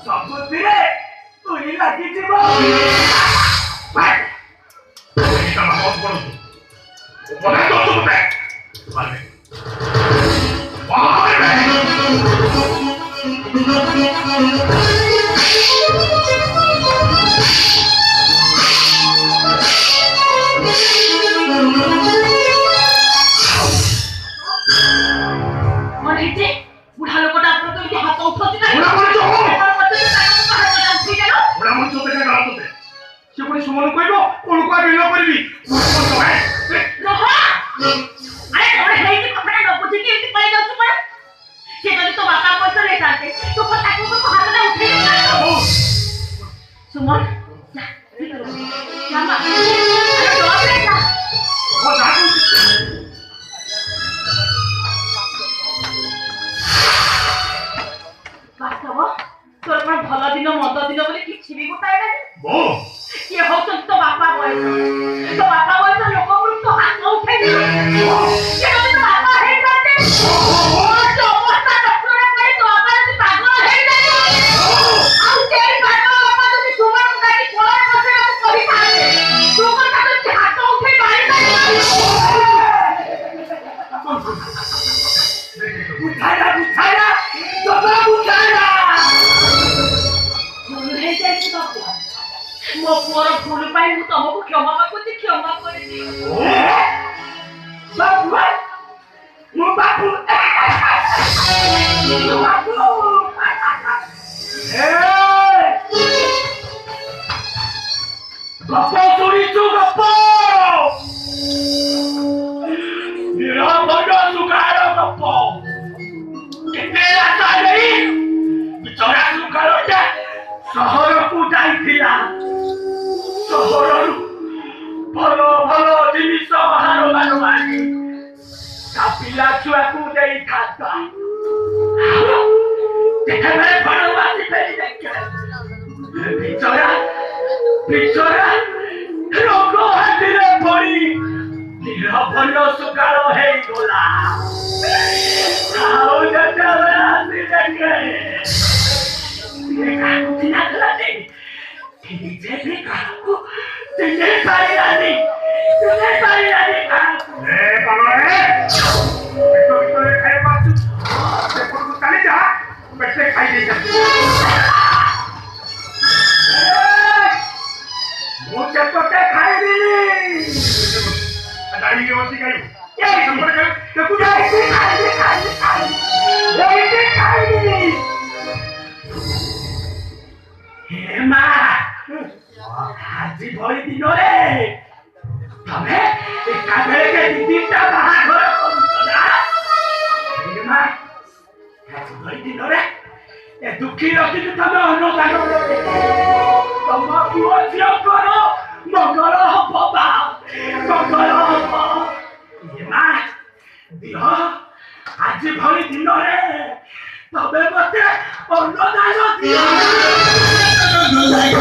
ସବୁଥିରେ ତୁଇ ଲାଗିଯିବ। बुढ़ा लोग हाथ उठाती नहीं से पुणी सुमन कहब कौन को विलय करबी सुमन बास्तव तोर कौन भल दिन मंद दिन बोली किसी भी गोटाए ना ये हो तो बापा बयस लोक तो हाथ उठे ये तो बापा है करते और तो अवस्था डॉक्टर करे तो बापा ने पागल है जाए आउ तेरी पागल बापा तो सुमन का की कोलर बसे को कभी खाए सुमन का तो हाथ उठे मारी बुझाया बाबा बुझाया नहीं जाए बाबू मो पुअर भूल पाई मु तुमको क्षमा मागुची क्षमा कर दियो बाबू मो बाबू गप सुनिछु गप निरामय सुखार गप केते आशा नहीं बिचरा सुखारटा शहर को जाइथिला शहररू भल भल जिनिस बाहर बाहरी पिला छुआ को देई खाता देखा मेरे बनवासी फेरी देखा बिचरा रोग हाथीरे पड़ी निरभय सुगार है गोला आओ जटा आसी देखे देखा कुछ ना नहीं जे भी काको तेने पारियानी काको ए बाबा तो खाए बात से को चले जा बैठे खाई दे जा मुझे पटे खाई दी दाढ़ी के वसी खाई ये नंबर कर तो कुछ खाई दी हे मां आज भई दिन रे तमे एका बेले के तीनटा बाहाघर करछना हे मां आज भई दिन रे ए दुखी रखी तमे अनुदान तम पुओ झियो करो मंगल हो बा मंगल हो हे मां दिह आज भई दिन रे तमे मते अनुदान दियो Like